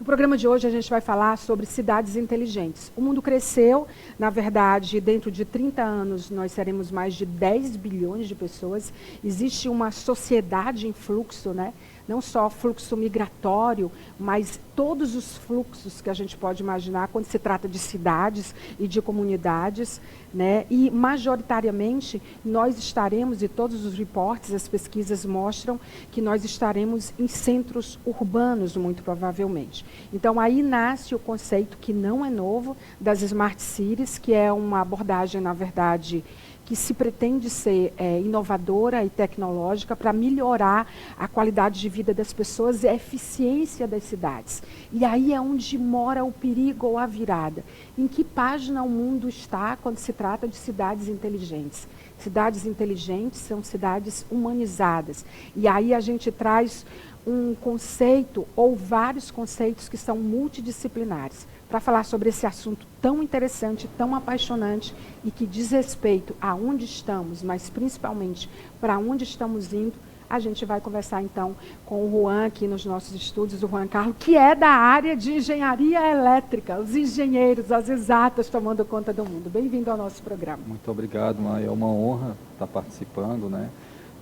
programa de hoje a gente vai falar sobre cidades inteligentes. O mundo cresceu, na verdade, dentro de 30 anos nós seremos mais de 10 bilhões de pessoas. Existe uma sociedade em fluxo, né? Não só fluxo migratório, mas todos os fluxos que a gente pode imaginar quando se trata de cidades e de comunidades, né? E majoritariamente nós estaremos, e todos os reportes, as pesquisas mostram que nós estaremos em centros urbanos, muito provavelmente. Então aí nasce o conceito, que não é novo, das Smart Cities, que é uma abordagem, na verdade, que se pretende ser inovadora e tecnológica para melhorar a qualidade de vida das pessoas e a eficiência das cidades. E aí é onde mora o perigo ou a virada. Em que página o mundo está quando se trata de cidades inteligentes? Cidades inteligentes são cidades humanizadas. E aí a gente traz um conceito ou vários conceitos que são multidisciplinares para falar sobre esse assunto tão interessante, tão apaixonante e que diz respeito a onde estamos, mas principalmente para onde estamos indo. A gente vai conversar então com o Juan aqui nos nossos estúdios, o Juan Carlos, que é da área de engenharia elétrica, os engenheiros, as exatas tomando conta do mundo. Bem-vindo ao nosso programa. Muito obrigado, Maia. É uma honra estar participando, né?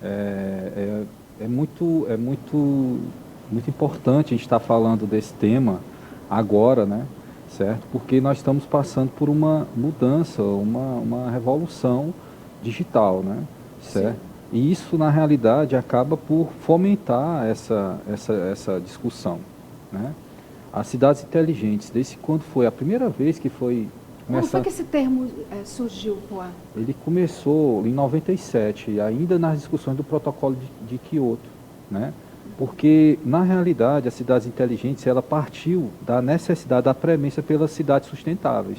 É muito importante a gente estar falando desse tema agora, né? Certo? Porque nós estamos passando por uma mudança, uma revolução digital, né? Certo? Sim. E isso, na realidade, acaba por fomentar essa discussão, né? As cidades inteligentes, desde quando foi a primeira vez que foi... Quando foi que esse termo surgiu, Juan? Ele começou em 97, ainda nas discussões do protocolo de Kyoto, né? Porque, na realidade, as cidades inteligentes, ela partiu da necessidade, da premissa pelas cidades sustentáveis.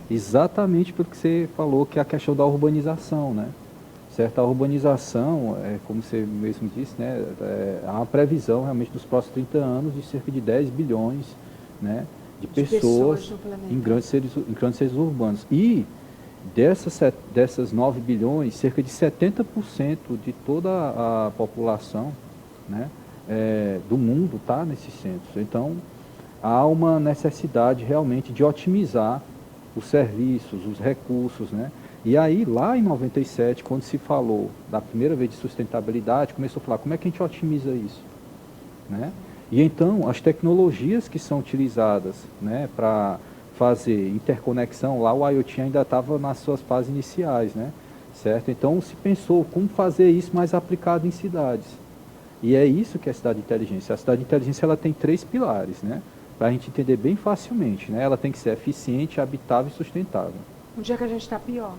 Exatamente pelo que você falou, que é a questão da urbanização, né? Certo? A urbanização, como você mesmo disse, né? Há uma previsão, realmente, dos próximos 30 anos, de cerca de 10 bilhões, né? de pessoas em grandes seres urbanos. E dessas 9 bilhões, cerca de 70% de toda a população, né, do mundo está nesses centros. Então, há uma necessidade realmente de otimizar os serviços, os recursos, né? E aí, lá em 97, quando se falou da primeira vez de sustentabilidade, começou a falar como é que a gente otimiza isso, né? E então, as tecnologias que são utilizadas, né, para fazer interconexão, lá o IoT ainda estava nas suas fases iniciais, né? Certo? Então, se pensou como fazer isso mais aplicado em cidades. E é isso que é a cidade de inteligência. A cidade de inteligência, ela tem 3 pilares, né? Para a gente entender bem facilmente, né? Ela tem que ser eficiente, habitável e sustentável. Um dia que a gente está pior.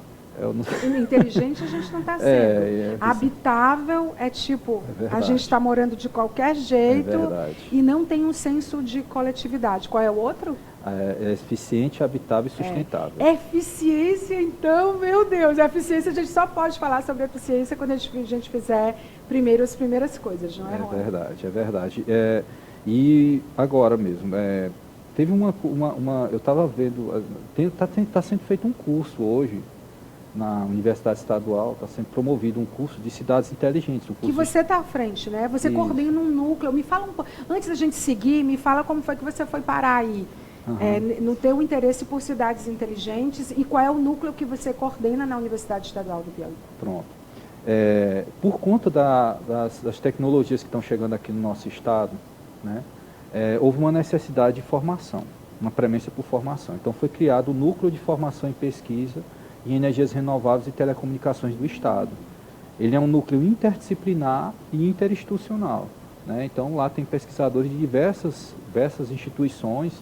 Inteligente a gente não está sendo. Habitável é tipo, a gente está morando de qualquer jeito e não tem um senso de coletividade. Qual é o outro? É eficiente, habitável e sustentável. Eficiência, então, meu Deus, eficiência, a gente só pode falar sobre eficiência quando a gente fizer primeiro as primeiras coisas, não é, Ron? É verdade. E agora mesmo, teve eu estava vendo, está sendo feito um curso hoje, na Universidade Estadual, está sendo promovido um curso de cidades inteligentes. Que você está à frente, né? Você coordena um núcleo. Me fala um pouco, antes da gente seguir, me fala como foi que você foi parar aí, no teu interesse por cidades inteligentes, e qual é o núcleo que você coordena na Universidade Estadual do Piauí. Pronto. Por conta das tecnologias que estão chegando aqui no nosso estado, né, houve uma necessidade de formação, uma premissa por formação. Então foi criado o Núcleo de Formação e Pesquisa em Energias Renováveis e Telecomunicações do Estado. Ele é um núcleo interdisciplinar e interinstitucional, né? Então lá tem pesquisadores de diversas instituições,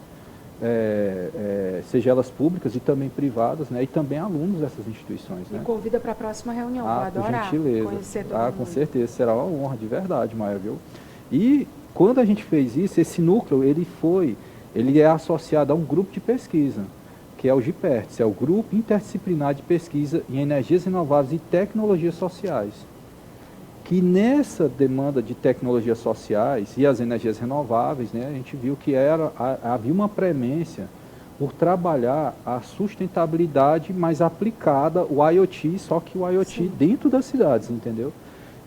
seja elas públicas e também privadas, né? E também alunos dessas instituições. Me convida para a próxima reunião, vou adorar conhecer todo mundo. Com certeza, será uma honra de verdade, Maia, viu? E quando a gente fez isso, esse núcleo, ele é associado a um grupo de pesquisa, que é o GIPERTS, é o Grupo Interdisciplinar de Pesquisa em Energias Renováveis e Tecnologias Sociais, que nessa demanda de tecnologias sociais e as energias renováveis, né, a gente viu que havia uma premência por trabalhar a sustentabilidade mais aplicada, o IoT, só que o IoT dentro das cidades, entendeu?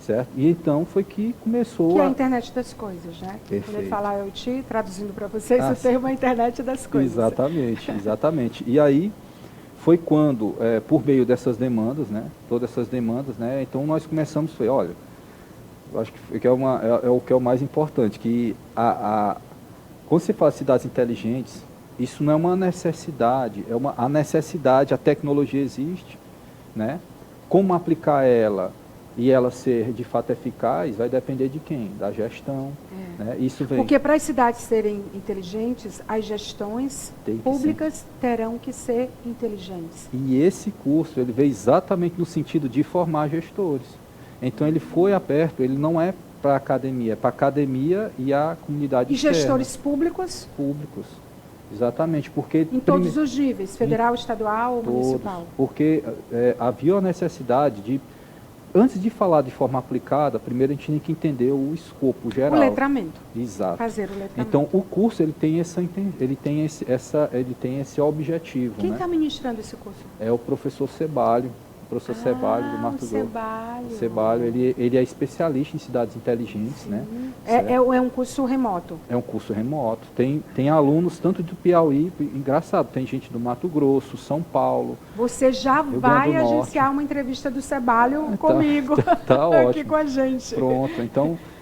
certo? E então foi que começou Que é a internet das coisas, né? Perfeito. Quando ele fala IoT, traduzindo para vocês, o sim. termo é a internet das coisas. Exatamente, exatamente. E aí foi quando, por meio dessas demandas, né, todas essas demandas, né, então nós começamos, olha, eu acho que é o que é o mais importante, que quando se fala de cidades inteligentes, isso não é uma necessidade, a necessidade, a tecnologia existe, né? Como aplicar ela e ela ser de fato eficaz vai depender de quem? Da gestão. Né? Isso vem. Porque para as cidades serem inteligentes, as gestões públicas terão que ser inteligentes. E esse curso ele veio exatamente no sentido de formar gestores. Então ele foi aberto, ele não é para a academia, é para a academia e a comunidade externa. E gestores públicos? Públicos. Exatamente, porque... Em todos os níveis, federal, estadual, municipal. Porque havia a necessidade de, antes de falar de forma aplicada, primeiro a gente tem que entender o escopo geral. O letramento. Exato. Fazer o letramento. Então, o curso ele tem esse objetivo. Quem está ministrando esse curso? É o professor Cebalho. Professor Cebalho do Mato Grosso. Cebalho, ele é especialista em cidades inteligentes, né? É um curso remoto. É um curso remoto. Tem alunos tanto do Piauí, engraçado, tem gente do Mato Grosso, São Paulo. Você já vai agenciar uma entrevista do Cebalho comigo, tá aqui com a gente. Pronto,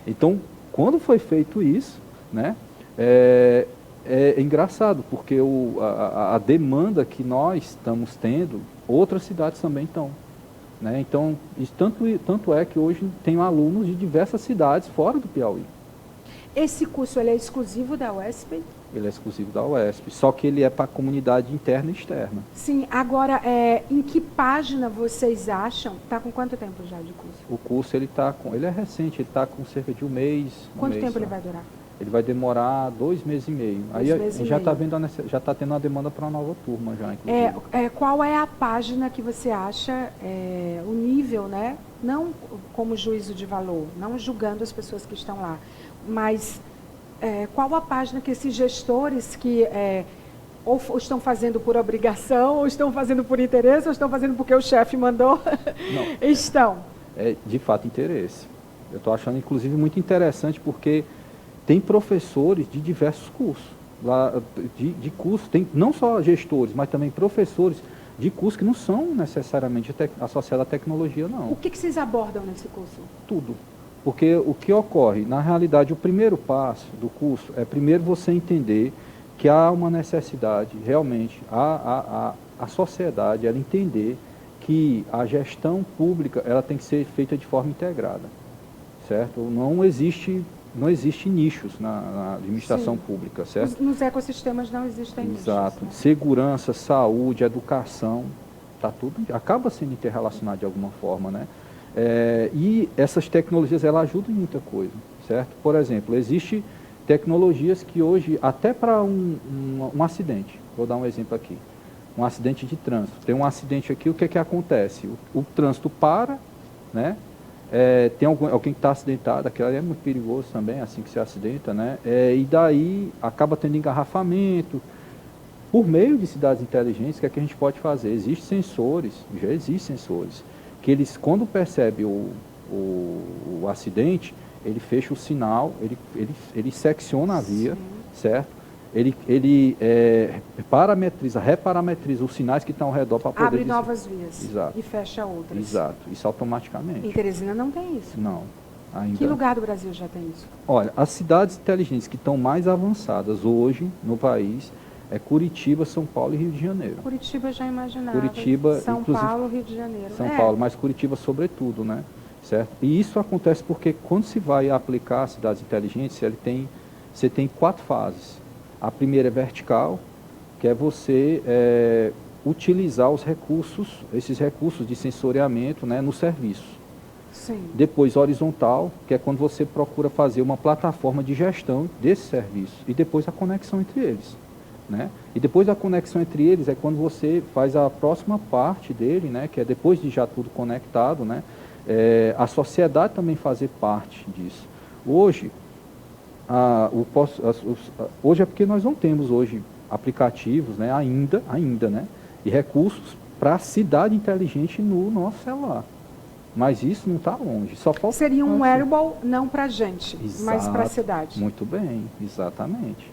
então quando foi feito isso, né? É engraçado, porque a demanda que nós estamos tendo, outras cidades também estão. Né? Então, tanto é que hoje tem alunos de diversas cidades fora do Piauí. Esse curso ele é exclusivo da UESP? Ele é exclusivo da UESP, só que ele é para a comunidade interna e externa. Sim, agora, em que página vocês acham? Está com quanto tempo já de curso? O curso ele é recente, ele está com cerca de um mês. Quanto tempo ele vai durar? Ele vai demorar 2 meses e meio. Aí a gente já está já está tendo uma demanda para uma nova turma já, inclusive. Qual é a página que você acha, o nível, né? Não como juízo de valor, não julgando as pessoas que estão lá, mas qual a página que esses gestores que ou estão fazendo por obrigação, ou estão fazendo por interesse, ou estão fazendo porque o chefe mandou, estão? É de fato interesse. Eu estou achando inclusive muito interessante porque tem professores de diversos cursos, de cursos, tem não só gestores, mas também professores de cursos que não são necessariamente associados à tecnologia, não. O que vocês abordam nesse curso? Tudo. Porque o que ocorre, na realidade, o primeiro passo do curso é primeiro você entender que há uma necessidade, realmente, a sociedade, ela entender que a gestão pública ela tem que ser feita de forma integrada, certo? Não existe nichos na administração pública, certo? Nos ecossistemas não existem nichos. Exato. Né? Segurança, saúde, educação, acaba sendo interrelacionado de alguma forma, né? E essas tecnologias, elas ajudam em muita coisa, certo? Por exemplo, existem tecnologias que hoje, até para um acidente, vou dar um exemplo aqui, um acidente de trânsito. Tem um acidente aqui, o que acontece? O trânsito para, né? Tem alguém que está acidentado, aquilo ali é muito perigoso também, assim que se acidenta, né? E daí acaba tendo engarrafamento. Por meio de cidades inteligentes, o que é que a gente pode fazer? Já existem sensores, que eles, quando percebem o acidente, ele fecha o sinal, ele secciona a via, certo? Ele reparametriza os sinais que estão ao redor para poder... Abre novas vias. Exato. E fecha outras. Exato, isso automaticamente. Em Teresina não tem isso. Não. Ainda. Que lugar do Brasil já tem isso? Olha, as cidades inteligentes que estão mais avançadas hoje no país é Curitiba, São Paulo e Rio de Janeiro. Curitiba já imaginava. Curitiba, São Paulo, Rio de Janeiro. São Paulo, mas Curitiba sobretudo, né? Certo? E isso acontece porque quando se vai aplicar cidades inteligentes, você tem 4 fases. A primeira é vertical, que é você utilizar esses recursos de sensoriamento, né, no serviço. Sim. Depois horizontal, que é quando você procura fazer uma plataforma de gestão desse serviço. E depois a conexão entre eles. Né? E depois da conexão entre eles é quando você faz a próxima parte dele, né, que é depois de já tudo conectado, né, a sociedade também fazer parte disso. Hoje, hoje é porque nós não temos hoje aplicativos, né, ainda, né, e recursos para a cidade inteligente no nosso celular. Mas isso não está longe, só falta... Seria um wearable não para a gente, mas para a cidade. Muito bem, exatamente.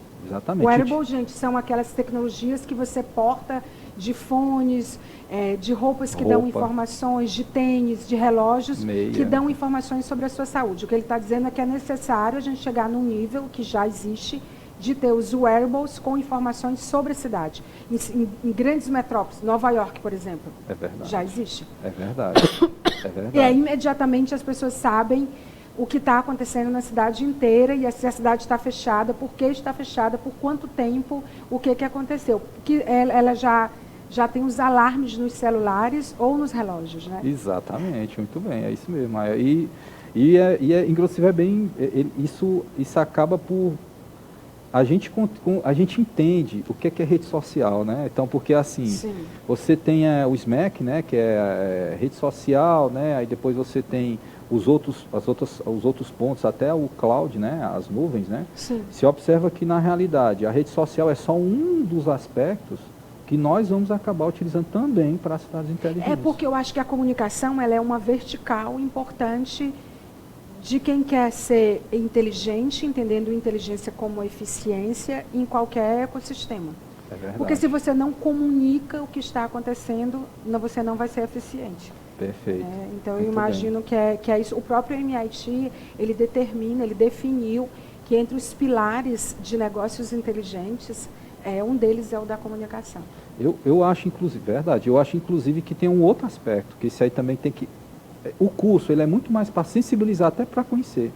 O wearable, gente, são aquelas tecnologias que você porta de fones, de roupas que dão informações, de tênis, de relógios, que dão informações sobre a sua saúde. O que ele está dizendo é que é necessário a gente chegar num nível que já existe de ter os wearables com informações sobre a cidade. Em grandes metrópoles, Nova York, por exemplo, já existe. É verdade. É verdade. E aí, imediatamente, as pessoas sabem o que está acontecendo na cidade inteira e se a cidade está fechada, por que está fechada, por quanto tempo, o que aconteceu. Porque ela já tem os alarmes nos celulares ou nos relógios, né? Exatamente, muito bem, é isso mesmo. Inclusive, isso acaba por... A gente entende o que é rede social, né? Então, porque assim, sim, você tem o SMAC, né, que é rede social, né? Aí depois você tem os outros pontos, até o cloud, né, as nuvens, né? Sim. Se observa que, na realidade, a rede social é só um dos aspectos que nós vamos acabar utilizando também para as cidades inteligentes. É porque eu acho que a comunicação ela é uma vertical importante de quem quer ser inteligente, entendendo inteligência como eficiência em qualquer ecossistema. É verdade. Porque se você não comunica o que está acontecendo, você não vai ser eficiente. Perfeito. Então, eu imagino que é isso. O próprio MIT, ele definiu que entre os pilares de negócios inteligentes, um deles é o da comunicação. Eu acho, inclusive, verdade, eu acho, inclusive, que tem um outro aspecto, que isso aí também tem que... O curso, ele é muito mais para sensibilizar, até para conhecer.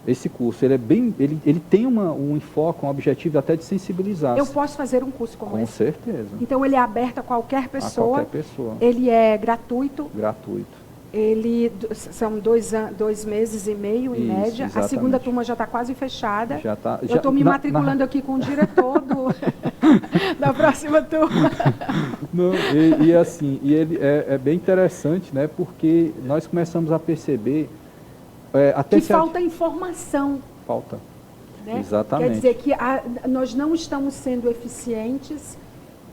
Esse curso, ele tem um enfoque, um objetivo até de sensibilizar. Eu posso fazer um curso como esse? Com certeza. Então, ele é aberto a qualquer pessoa? A qualquer pessoa. Ele é gratuito? Gratuito. São 2 meses e meio, em média. Exatamente. A segunda turma já está quase fechada. Eu estou me matriculando aqui com o diretor da próxima turma. Não, ele é bem interessante, né? Porque nós começamos a perceber... que falta informação. Falta. Né? Exatamente. Quer dizer que nós não estamos sendo eficientes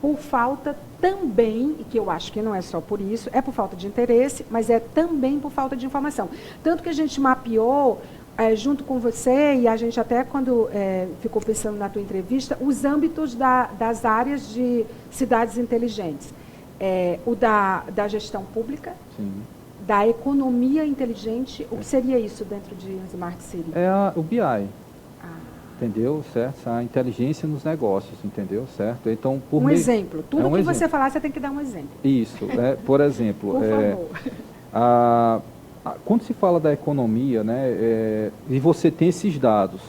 por falta também, e que eu acho que não é só por isso, é por falta de interesse, mas é também por falta de informação. Tanto que a gente mapeou, junto com você, e a gente até quando ficou pensando na tua entrevista, os âmbitos das áreas de cidades inteligentes. O da gestão pública, sim, da economia inteligente. O que seria isso dentro de Smart City? O BI. Entendeu? Certo? A inteligência nos negócios, entendeu? Certo? Então, exemplo. Tudo que você falar, você tem que dar um exemplo. Isso. Por exemplo, por favor. Quando se fala da economia, né, e você tem esses dados,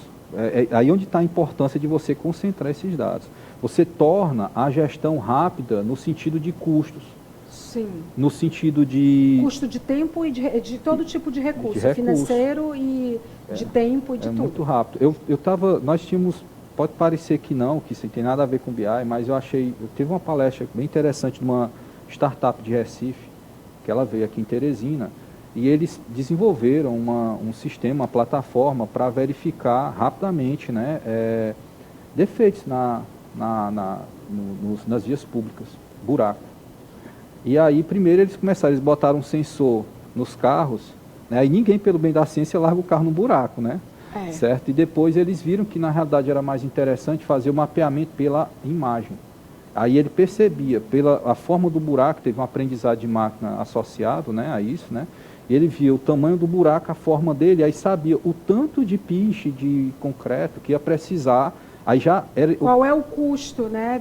aí onde está a importância de você concentrar esses dados. Você torna a gestão rápida no sentido de custos. Sim. No sentido de... Custo de tempo e de todo tipo de recurso. Financeiro e de tempo e de tudo. Muito rápido. Nós tínhamos, pode parecer que não, que isso não tem nada a ver com BI, mas eu teve uma palestra bem interessante de uma startup de Recife, que ela veio aqui em Teresina, e eles desenvolveram um sistema, uma plataforma para verificar rapidamente, né, defeitos nas vias públicas, buraco. E aí, primeiro, eles botaram um sensor nos carros, né, aí ninguém, pelo bem da ciência, larga o carro no buraco, né? Certo? E depois eles viram que, na realidade, era mais interessante fazer o mapeamento pela imagem. Aí ele percebia, pela forma do buraco, teve um aprendizado de máquina associado, né, a isso, né? E ele via o tamanho do buraco, a forma dele, aí sabia o tanto de piche, de concreto que ia precisar. Aí já era qual é o custo, né,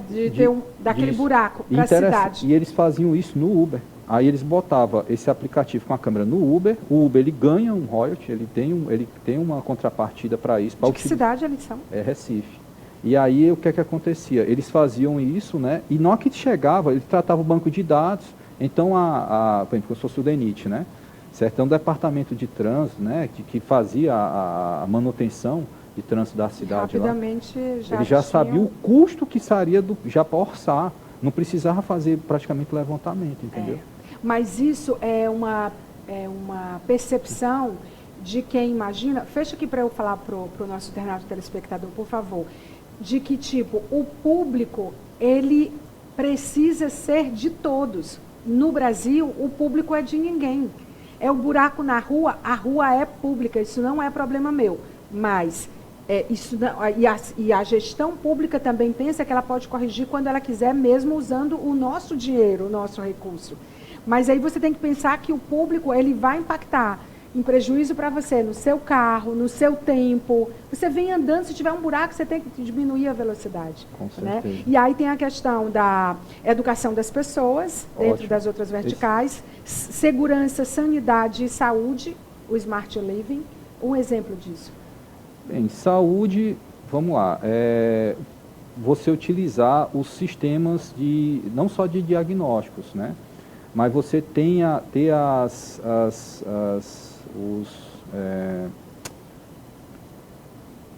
daquele buraco para a cidade? E eles faziam isso no Uber. Aí eles botavam esse aplicativo com a câmera no Uber. O Uber, ele ganha um royalty, ele tem uma contrapartida para isso. De que cidade eles são? É Recife. E aí o que acontecia? Eles faziam isso, né? E na hora que chegava, ele tratava o banco de dados. Então, por exemplo, como se fosse o DENIT, né? Certo? Então, o departamento de trânsito, né, que fazia a manutenção de trânsito da cidade rapidamente lá, ele já sabia o custo que seria já para orçar. Não precisava fazer praticamente levantamento, entendeu? Mas isso é uma percepção de quem imagina... Fecha aqui para eu falar para o nosso internauta telespectador, por favor. De que, tipo, o público, ele precisa ser de todos. No Brasil, o público é de ninguém. é o buraco na rua, a rua é pública, isso não é problema meu. Mas isso não, e a gestão pública também pensa que ela pode corrigir quando ela quiser, mesmo usando o nosso dinheiro, o nosso recurso. Mas aí você tem que pensar que o público ele vai impactar em prejuízo para você, no seu carro, no seu tempo. Você vem andando, se tiver um buraco, você tem que diminuir a velocidade. Com certeza. Né? E aí tem a questão da educação das pessoas, dentro Ótimo. das outras verticais, segurança, sanidade e saúde, o Smart Living, um exemplo disso. Bem, saúde, vamos lá, você utilizar os sistemas não só de diagnósticos, né? Mas você ter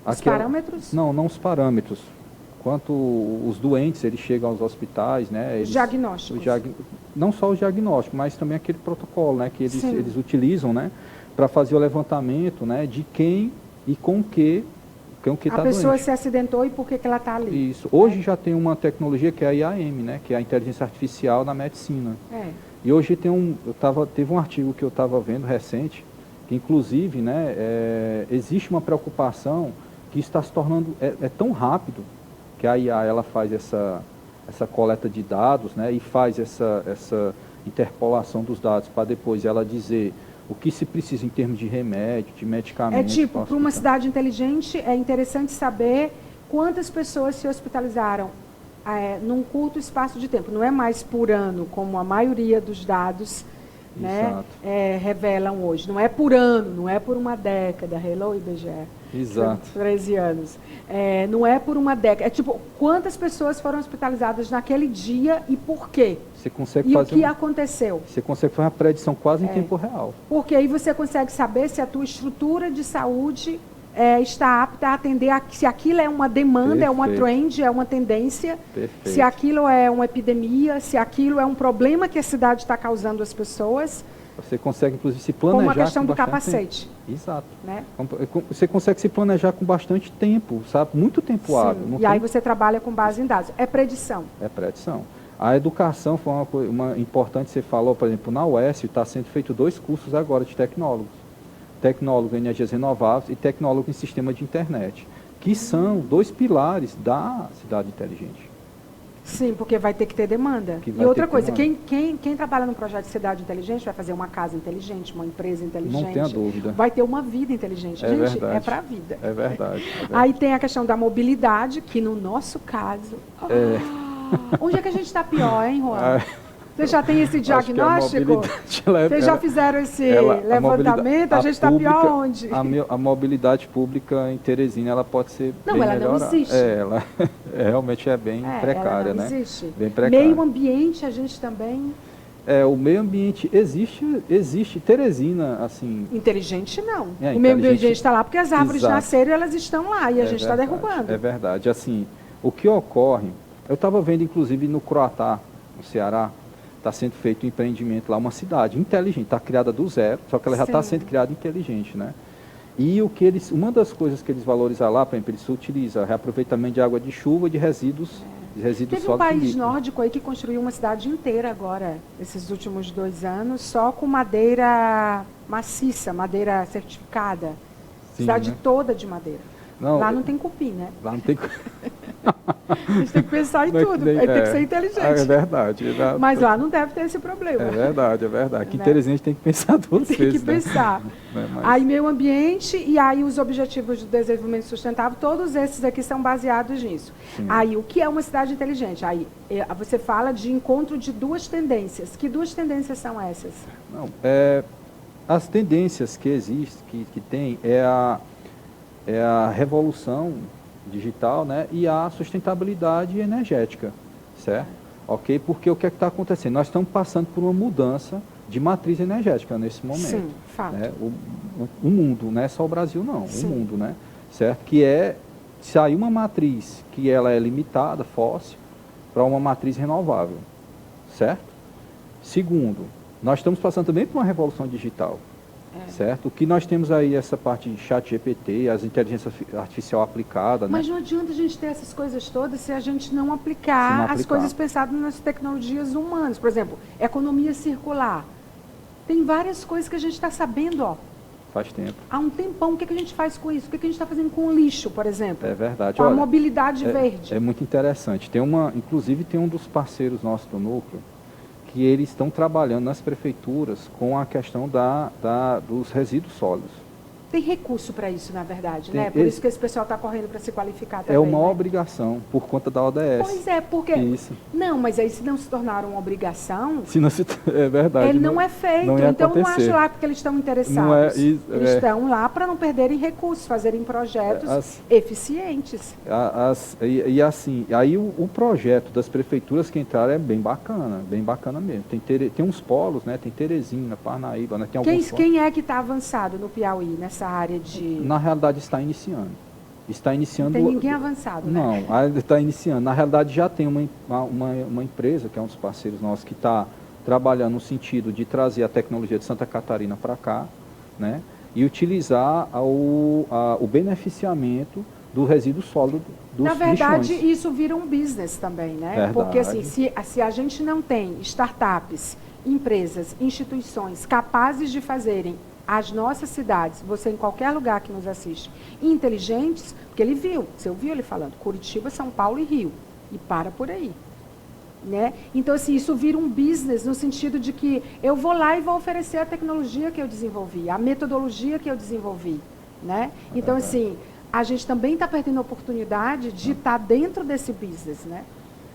os parâmetros? Não os parâmetros. Quanto os doentes, eles chegam aos hospitais, né? Os diagnósticos. Não só o diagnóstico, mas também aquele protocolo, né? Que eles utilizam, né? Para fazer o levantamento, né? De quem e com que está a pessoa doente. se acidentou e por que ela está ali. Isso. Hoje já tem uma tecnologia que é a IAM, né? Que é a inteligência artificial na medicina. E hoje teve um artigo que eu estava vendo recente, que inclusive, né, existe uma preocupação que está se tornando, tão rápido, que a IA ela faz essa coleta de dados, né, e faz essa interpolação dos dados para depois ela dizer o que se precisa em termos de remédio, de medicamentos. Para uma cidade inteligente, é interessante saber quantas pessoas se hospitalizaram num curto espaço de tempo. Não é mais por ano, como a maioria dos dados, né, revelam hoje. Não é por ano, não é por uma década. Hello, IBGE. Exato. 13 anos. Não é por uma década. É tipo, quantas pessoas foram hospitalizadas naquele dia e por quê? Você consegue fazer o que aconteceu? Você consegue fazer uma predição quase em tempo real. Porque aí você consegue saber se a tua estrutura de saúde está apta a atender se aquilo é uma demanda, Perfeito. É uma trend, é uma tendência, Perfeito. Se aquilo é uma epidemia, se aquilo é um problema que a cidade está causando às pessoas. Você consegue, inclusive, se planejar com a questão do tempo. capacete. Exato. Né? Você consegue se planejar com bastante tempo, sabe? Muito tempo hábil. Aí você trabalha com base em dados. É predição. É predição. A educação foi uma importante, você falou, por exemplo, na UES está sendo feito 2 cursos agora de tecnólogos. Tecnólogo em energias renováveis e tecnólogo em sistema de internet, que são 2 pilares da cidade inteligente. Sim, porque vai ter que ter demanda. E outra coisa, quem trabalha no projeto de cidade inteligente vai fazer uma casa inteligente, uma empresa inteligente. Não tenha dúvida. Vai ter uma vida inteligente. É Gente, verdade. É para a vida. É verdade. Aí tem a questão da mobilidade, que no nosso caso... onde é que a gente está pior, hein, Juan? Você já tem esse diagnóstico? Vocês já fizeram esse levantamento? A gente está pior onde? A mobilidade pública em Teresina, ela pode ser bem melhorada. Não existe. Ela realmente é bem precária, ela não né? Existe. Bem precária. Meio ambiente, a gente também... O meio ambiente existe. Teresina, assim... Inteligente, não. O meio ambiente está lá porque as árvores nasceram e elas estão lá e a gente está derrubando. É verdade. Assim, o que ocorre... Eu estava vendo, inclusive, no Croatá, no Ceará, está sendo feito um empreendimento lá, uma cidade inteligente, está criada do zero, só que ela já está sendo criada inteligente, né? E uma das coisas que eles valorizam lá, por exemplo, eles utilizam reaproveitamento de água de chuva, de resíduos sólidos. Teve um país nórdico aí que construiu uma cidade inteira agora, esses últimos 2 anos, só com madeira maciça, madeira certificada. Sim, cidade né? toda de madeira. Lá não tem cupim, né? Lá não tem A gente tem que pensar em tudo, tem que ser inteligente. É verdade. Mas lá não deve ter esse problema. É verdade. Aqui em Teresina a gente tem que pensar 2 vezes. Tem que pensar. Aí meio ambiente e aí os objetivos de desenvolvimento sustentável, todos esses aqui são baseados nisso. Sim. Aí o que é uma cidade inteligente? Aí você fala de encontro de 2 tendências. Que 2 tendências são essas? Não, as tendências que existem, que tem, é a revolução digital, né, e a sustentabilidade energética, certo? Ok? Porque o que é que está acontecendo? Nós estamos passando por uma mudança de matriz energética nesse momento. Sim, fato. Né? O mundo, não é só o Brasil não, Sim. o mundo, né? Certo? Que sair uma matriz que ela é limitada, fóssil, para uma matriz renovável, certo? Segundo, nós estamos passando também por uma revolução digital. Certo? O que nós temos aí, essa parte de chat GPT, as inteligências artificial aplicada. Mas né? não adianta a gente ter essas coisas todas se a gente não aplicar as coisas pensadas nas tecnologias humanas. Por exemplo, economia circular. Tem várias coisas que a gente está sabendo, ó. Faz tempo. Há um tempão, o que a gente faz com isso? O que a gente está fazendo com o lixo, por exemplo? É verdade. Com a Olha, mobilidade verde. É muito interessante. Inclusive tem um dos parceiros nossos do núcleo, que eles estão trabalhando nas prefeituras com a questão dos resíduos sólidos. Tem recurso para isso, na verdade, né? Por isso que esse pessoal está correndo para se qualificar também. É uma né? obrigação, por conta da ODS. Pois é, porque... Isso. Não, mas aí se não se tornar uma obrigação... Se não se... É verdade. Ele não é feito. Não então acontecer. não acho lá porque eles estão interessados. Não é, eles estão lá para não perderem recursos, fazerem projetos eficientes. E assim, aí o projeto das prefeituras que entraram é bem bacana mesmo. Tem uns polos, né? Tem Teresina, Parnaíba, né? Tem Quem é que está avançado no Piauí, nessa área de... Na realidade está iniciando. Não tem ninguém avançado, né? Não, está iniciando. Na realidade já tem uma empresa, que é um dos parceiros nossos, que está trabalhando no sentido de trazer a tecnologia de Santa Catarina para cá, né? E utilizar o beneficiamento do resíduo sólido dos lixões. Na verdade, isso vira um business também, né? Verdade. Porque assim, se a gente não tem startups, empresas, instituições capazes de fazerem as nossas cidades, você em qualquer lugar que nos assiste, inteligentes, porque você ouviu ele falando, Curitiba, São Paulo e Rio, e para por aí. Né? Então, assim, isso vira um business no sentido de que eu vou lá e vou oferecer a tecnologia que eu desenvolvi, a metodologia que eu desenvolvi. Né? Então, assim, a gente também está perdendo a oportunidade de estar dentro desse business. Né?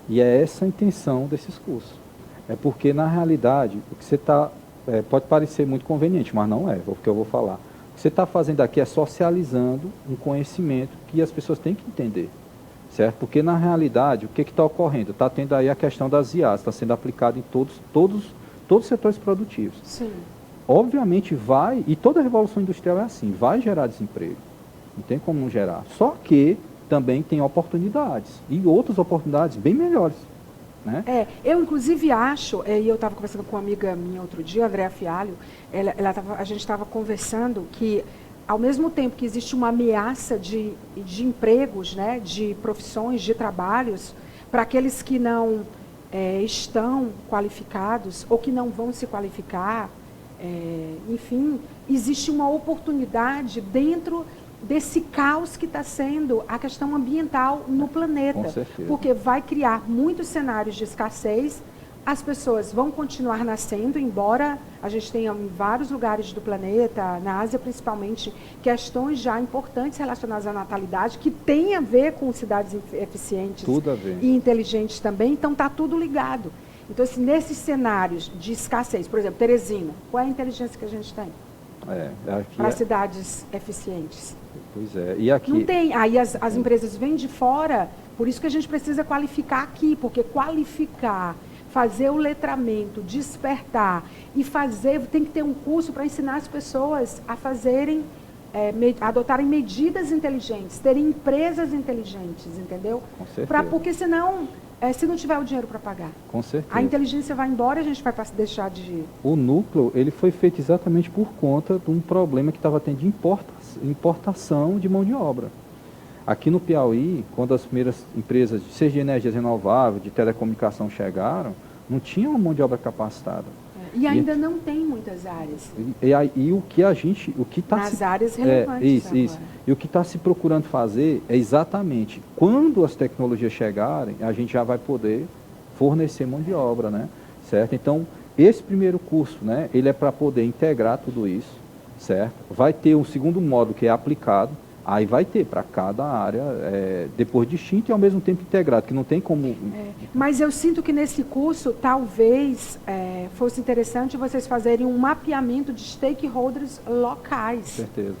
E é essa a intenção desses cursos. É porque, na realidade, o que você está... pode parecer muito conveniente, mas não é, o que eu vou falar. O que você está fazendo aqui é socializando um conhecimento que as pessoas têm que entender, certo? Porque, na realidade, o que está ocorrendo? Está tendo aí a questão das IAs, está sendo aplicado em todos os setores produtivos. Sim. Obviamente e toda a revolução industrial é assim, vai gerar desemprego, não tem como não gerar. Só que também tem oportunidades, e outras oportunidades bem melhores. Né? Eu inclusive acho, e eu estava conversando com uma amiga minha outro dia, a Andréa Fialho, a gente estava conversando que, ao mesmo tempo que existe uma ameaça de empregos, né, de profissões, de trabalhos, para aqueles que não estão qualificados ou que não vão se qualificar, enfim, existe uma oportunidade dentro desse caos que está sendo a questão ambiental no planeta. Com certeza. Porque vai criar muitos cenários de escassez, as pessoas vão continuar nascendo, embora a gente tenha em vários lugares do planeta, na Ásia principalmente, questões já importantes relacionadas à natalidade, que tem a ver com cidades eficientes e inteligentes também, então está tudo ligado. Então, assim, nesses cenários de escassez, por exemplo, Teresina, qual é a inteligência que a gente tem? Para cidades eficientes. Pois é. E aqui... Não tem. Aí as empresas vêm de fora, por isso que a gente precisa qualificar aqui, porque qualificar, fazer o letramento, despertar e tem que ter um curso para ensinar as pessoas a fazerem, adotarem medidas inteligentes, terem empresas inteligentes, entendeu? Com certeza. Porque senão... se não tiver o dinheiro para pagar. Com certeza. A inteligência vai embora e a gente vai deixar de... O núcleo, ele foi feito exatamente por conta de um problema que estava tendo de importação de mão de obra. Aqui no Piauí, quando as primeiras empresas, seja de energias renováveis, de telecomunicação chegaram, não tinha uma mão de obra capacitada. E ainda não tem muitas áreas. E o que está... Nas áreas relevantes isso. E o que está se procurando fazer é exatamente, quando as tecnologias chegarem, a gente já vai poder fornecer mão de obra, né? Certo? Então, esse primeiro curso, né, ele é para poder integrar tudo isso, certo? Vai ter um segundo módulo que é aplicado, aí vai ter para cada área, depois distinto e ao mesmo tempo integrado, que não tem como... Mas eu sinto que nesse curso, talvez, fosse interessante vocês fazerem um mapeamento de stakeholders locais. Com certeza.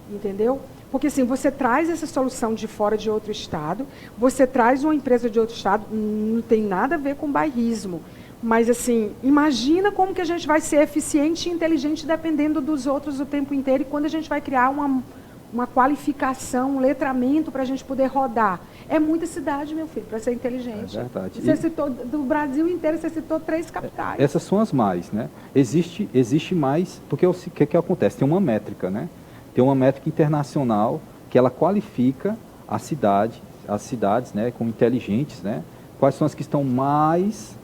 Entendeu? Porque assim, você traz essa solução de fora de outro estado, você traz uma empresa de outro estado, não tem nada a ver com bairrismo. Mas assim, imagina como que a gente vai ser eficiente e inteligente dependendo dos outros o tempo inteiro e quando a gente vai criar uma qualificação, um letramento para a gente poder rodar. É muita cidade, meu filho, para ser inteligente. É verdade. Você citou, do Brasil inteiro, você citou 3 capitais. Essas são as mais, né? Existe mais, porque o que acontece? Tem uma métrica, né? Tem uma métrica internacional que ela qualifica as cidades, né, como inteligentes, né? Quais são as que estão mais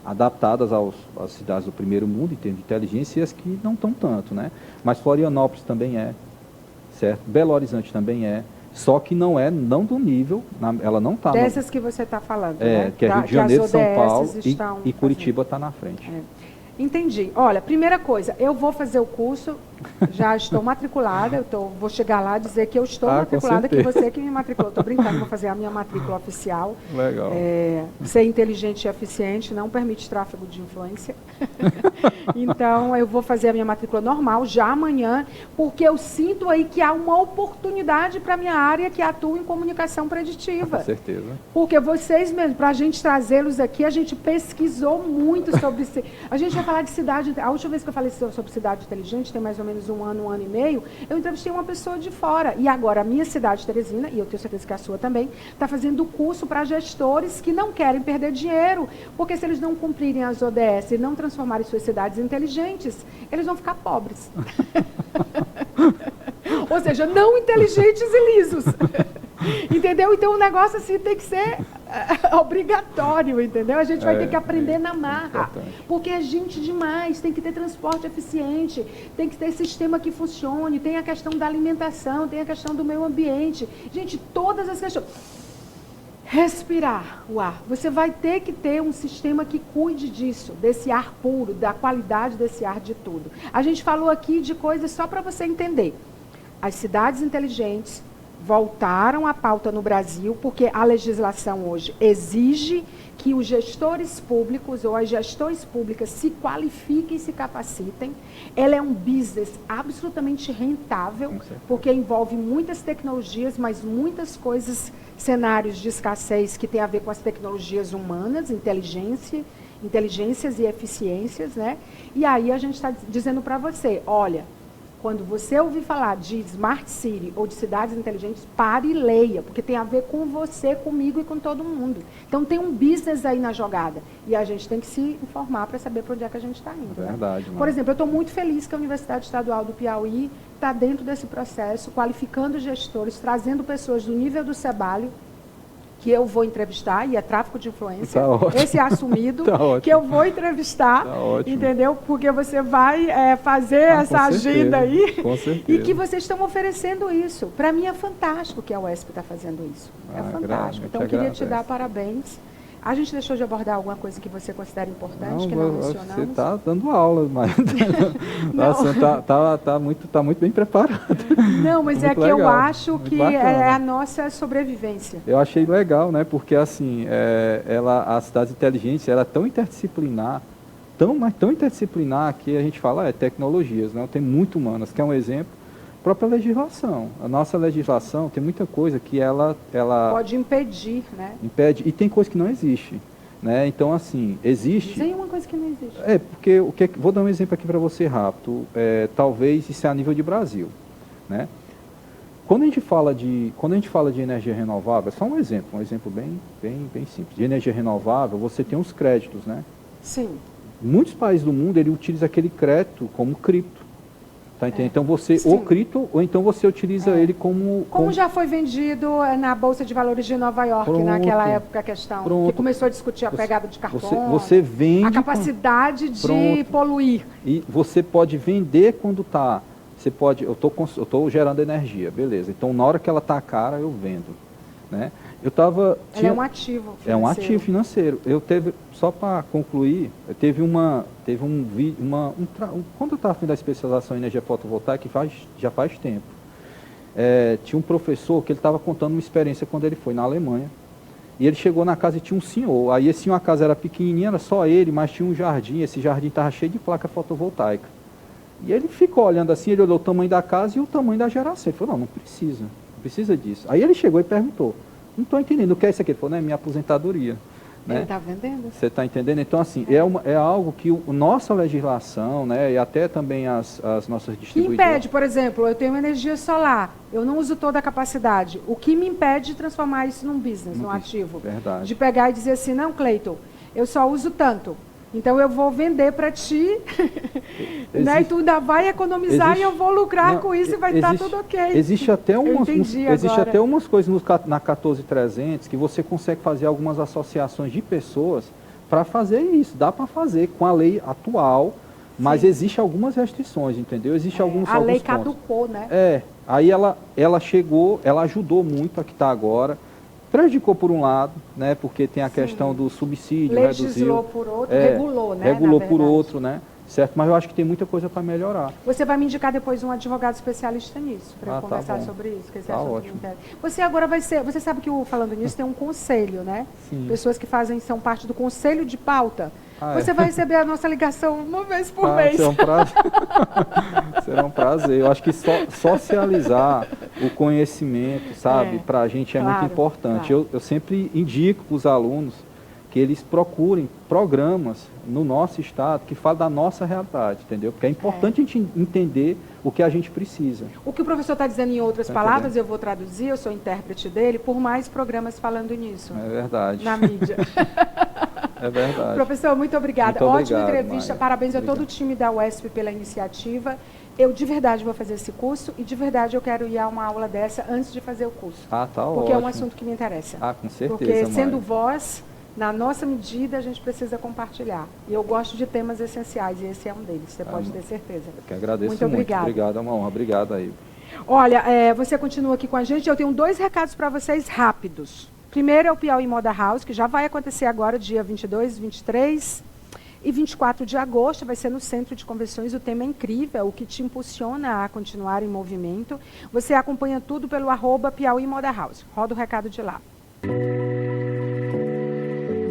adaptadas às cidades do primeiro mundo, em termos de inteligência, e as que não estão tanto, né? Mas Florianópolis também é, certo? Belo Horizonte também é, só que não do nível, ela não está... Dessas que você está falando, né? Que é Rio de Janeiro, São Paulo e Curitiba está na frente. Entendi. Olha, primeira coisa, eu vou fazer o curso, já estou matriculada, vou chegar lá e dizer que eu estou matriculada, que você que me matriculou. Estou brincando, vou fazer a minha matrícula oficial. Legal. Ser inteligente e eficiente não permite tráfego de influência. Então, eu vou fazer a minha matrícula normal já amanhã, porque eu sinto aí que há uma oportunidade para a minha área que atua em comunicação preditiva. Com certeza. Porque vocês mesmo, para a gente trazê-los aqui, a gente pesquisou muito sobre... A gente vai falar de cidade... A última vez que eu falei sobre cidade inteligente, tem mais ou menos um ano e meio, eu entrevistei uma pessoa de fora. E agora a minha cidade, Teresina, e eu tenho certeza que a sua também, está fazendo curso para gestores que não querem perder dinheiro, porque se eles não cumprirem as ODS e não transformarem suas cidades inteligentes, eles vão ficar pobres. Ou seja, não inteligentes e lisos. Entendeu? Então o negócio assim tem que ser obrigatório, entendeu? A gente vai ter que aprender na marra. Porque é gente demais, tem que ter transporte eficiente, tem que ter sistema que funcione, tem a questão da alimentação, tem a questão do meio ambiente. Gente, todas as questões. Respirar o ar. Você vai ter que ter um sistema que cuide disso, desse ar puro, da qualidade desse ar de tudo. A gente falou aqui de coisas só para você entender. As cidades inteligentes voltaram à pauta no Brasil, porque a legislação hoje exige que os gestores públicos ou as gestoras públicas se qualifiquem e se capacitem. Ela é um business absolutamente rentável, porque envolve muitas tecnologias, mas muitas coisas, cenários de escassez que tem a ver com as tecnologias humanas, inteligências e eficiências, né? E aí a gente está dizendo para você, olha, quando você ouvir falar de Smart City ou de cidades inteligentes, pare e leia, porque tem a ver com você, comigo e com todo mundo. Então tem um business aí na jogada. E a gente tem que se informar para saber para onde é que a gente está indo. Verdade. Né? Por exemplo, eu estou muito feliz que a Universidade Estadual do Piauí está dentro desse processo, qualificando gestores, trazendo pessoas do nível do Cebalho, que eu vou entrevistar, e é tráfico de influência, esse é assumido, que eu vou entrevistar, entendeu? Porque você vai fazer essa agenda aí, e que vocês estão oferecendo isso. Para mim é fantástico que a UESP está fazendo isso, é fantástico. Então, eu queria te dar parabéns. A gente deixou de abordar alguma coisa que você considera importante, que não mencionamos? Você está dando aula, mas está muito bem preparado. Não, mas é que legal, eu acho que é a nossa sobrevivência. Eu achei legal, né? Porque assim, as cidades inteligentes, ela é tão interdisciplinar, mas tão interdisciplinar que a gente fala, tecnologias, né? Tem muito humanas, que é um exemplo. A própria legislação. A nossa legislação tem muita coisa que ela pode impedir, né? Impede, e tem coisa que não existe. Né? Então, assim, existe... Tem uma coisa que não existe. Porque, vou dar um exemplo aqui para você rápido. Talvez isso é a nível de Brasil. Né? Quando a gente fala de energia renovável, só um exemplo bem simples. De energia renovável, você tem os créditos, né? Sim. Muitos países do mundo, ele utiliza aquele crédito como cripto. Tá, então você, ou cripto, ou então você utiliza ele como... Como já foi vendido na Bolsa de Valores de Nova York, naquela época, a questão, que começou a discutir a pegada de carbono, você vende a capacidade de poluir. E você pode vender quando está... eu estou gerando energia, beleza. Então, na hora que ela está cara, eu vendo. Né? Ela é um ativo financeiro. É um ativo financeiro. Só para concluir, quando eu estava fazendo a especialização em energia fotovoltaica, já faz tempo, tinha um professor que ele estava contando uma experiência quando ele foi na Alemanha, e ele chegou na casa e tinha um senhor, aí a casa era pequenininha, era só ele, mas tinha um jardim, esse jardim estava cheio de placa fotovoltaica. E ele ficou olhando assim, ele olhou o tamanho da casa e o tamanho da geração. Ele falou, não precisa disso. Aí ele chegou e perguntou, não estou entendendo, o que é isso aqui? Ele falou, não, é minha aposentadoria. Né? Ele está vendendo. Você está entendendo? Então, assim, é algo que a nossa legislação, né, e até também as nossas distribuidoras... Que impede, por exemplo, eu tenho energia solar, eu não uso toda a capacidade. O que me impede de transformar isso num business, num ativo? Verdade. De pegar e dizer assim, não, Cleiton, eu só uso tanto. Então eu vou vender para ti, né, e tu ainda vai economizar e eu vou lucrar com isso e vai estar tudo ok. Existe até umas coisas na 14300 que você consegue fazer algumas associações de pessoas para fazer isso. Dá para fazer com a lei atual, mas existe algumas restrições, entendeu? Existe alguns a lei pontos. caducou, né? Aí ela chegou, ela ajudou muito a que está agora, prejudicou por um lado, né? Porque tem a questão do subsídio, legislou por outro, regulou, né? Regulou por outro, né? Certo, mas eu acho que tem muita coisa para melhorar. Você vai me indicar depois um advogado especialista nisso, para eu conversar sobre isso. Que tá ótimo. Você agora vai ser, você sabe que Falando Nisso tem um conselho, né? Sim. Pessoas que são parte do conselho de pauta. Você vai receber a nossa ligação uma vez por mês. Será um prazer. Será um prazer. Eu acho que socializar o conhecimento, sabe, para a gente é muito importante. Claro. Eu sempre indico para os alunos que eles procurem programas no nosso estado que falem da nossa realidade, entendeu? Porque é importante a gente entender o que a gente precisa. O que o professor está dizendo em outras palavras, eu vou traduzir, eu sou intérprete dele, por mais programas falando nisso. É verdade. Na mídia. É verdade. Professor, muito obrigada. Muito Ótima obrigado, entrevista. Maia. Parabéns a todo o time da UESP pela iniciativa. Eu, de verdade, vou fazer esse curso e, de verdade, eu quero ir a uma aula dessa antes de fazer o curso. Tá ótimo. Porque é um assunto que me interessa. Com certeza, porque, sendo Maia. voz, na nossa medida, a gente precisa compartilhar. E eu gosto de temas essenciais, e esse é um deles, você pode ter certeza. Eu que agradeço muito. Obrigada. Obrigado, é uma honra. Obrigado aí. Olha, você continua aqui com a gente. Eu tenho 2 recados para vocês rápidos. Primeiro é o Piauí Moda House, que já vai acontecer agora, dia 22, 23 e 24 de agosto. Vai ser no Centro de Convenções. O tema é incrível, o que te impulsiona a continuar em movimento. Você acompanha tudo pelo @Piauí Moda House. Roda o recado de lá.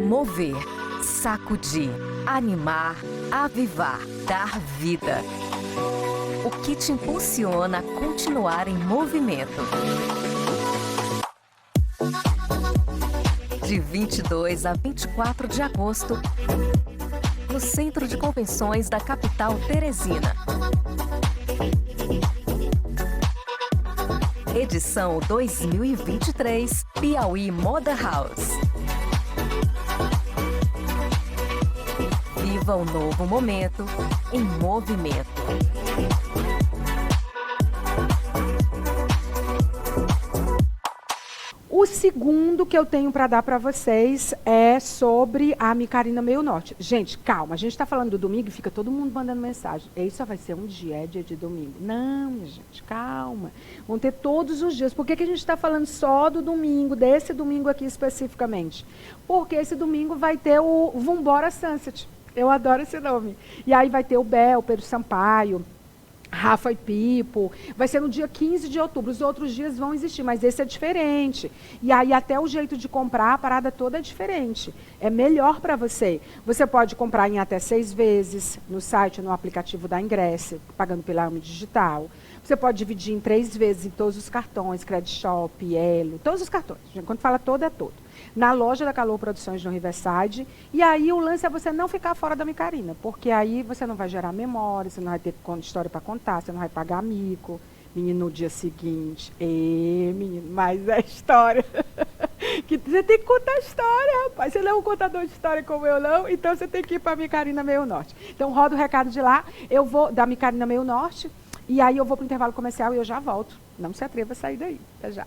Mover, sacudir, animar, avivar, dar vida. O que te impulsiona a continuar em movimento? De 22 a 24 de agosto, no Centro de Convenções da capital Teresina. Edição 2023, Piauí Moda House. Viva um novo momento em movimento. O segundo que eu tenho para dar para vocês é sobre a Micarina Meio Norte. Gente, calma, a gente está falando do domingo e fica todo mundo mandando mensagem. Isso só vai ser um dia, é dia de domingo. Não, minha gente, calma. Vão ter todos os dias. Por que a gente está falando só do domingo, desse domingo aqui especificamente? Porque esse domingo vai ter o Vambora Sunset. Eu adoro esse nome. E aí vai ter o Bel, Pedro Sampaio, Rafa e Pipo, vai ser no dia 15 de outubro, os outros dias vão existir, mas esse é diferente. E aí até o jeito de comprar, a parada toda é diferente. É melhor para você. Você pode comprar em até 6 vezes no site, no aplicativo da Ingresse, pagando pela Ame Digital. Você pode dividir em 3 vezes em todos os cartões, Credit Shop, Elo, todos os cartões. Quando fala todo, é todo. Na loja da Calor Produções no Riverside. E aí o lance é você não ficar fora da Micarina, porque aí você não vai gerar memória, você não vai ter história para contar, você não vai pagar mico. Menino, no dia seguinte, menino, mas é história. Que você tem que contar a história, rapaz. Você não é um contador de história como eu, não, então você tem que ir para a Micarina Meio Norte. Então roda o recado de lá, eu vou da Micarina Meio Norte, e aí eu vou para o intervalo comercial e eu já volto. Não se atreva a sair daí. Até já.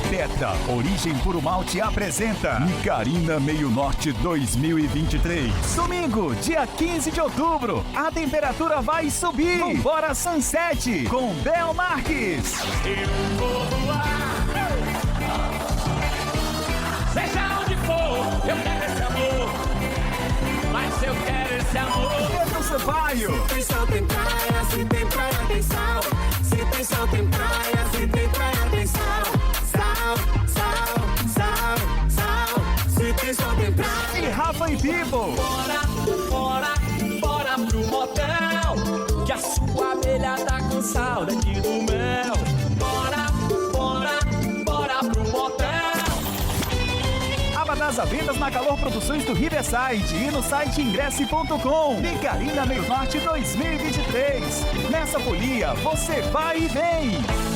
Beta Origem Puro Malte apresenta Micarina Meio Norte 2023. Domingo, dia 15 de outubro, a temperatura vai subir. Vambora Sunset com Bel Marques. Eu vou voar. Seja onde for, eu quero esse amor. Mas eu quero esse amor. Pedro Sampaio. Se tem sol, tem praia. Se tem praia, tem sal. Se tem sol, tem praia. Se tem praia, tem sal. Se tem sol, tem praia. E Rafa e Pipo. Bora pro motel, que a sua abelha tá com saudade do mel. Bora pro motel. Aba das vendas na Calor Produções do Riverside e no site ingresse.com. Micarina Meio Norte 2023. Nessa folia, você vai e vem.